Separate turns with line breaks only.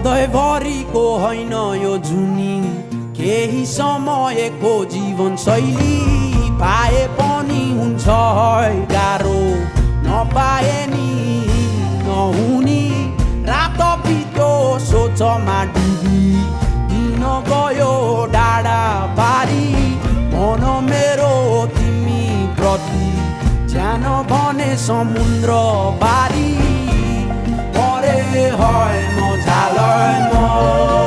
सधैँभरिको होइन यो जुनी केही समयको जीवन शैली पाए पनि हुन्छ गाह्रो नपाए नि नहुनी रात बित्यो सोचमा डुबी दिन गयो डाँडा बारी मन मेरो तिमी प्रति ज्यानो भने समुद्र बारी परे হয় মজা লয়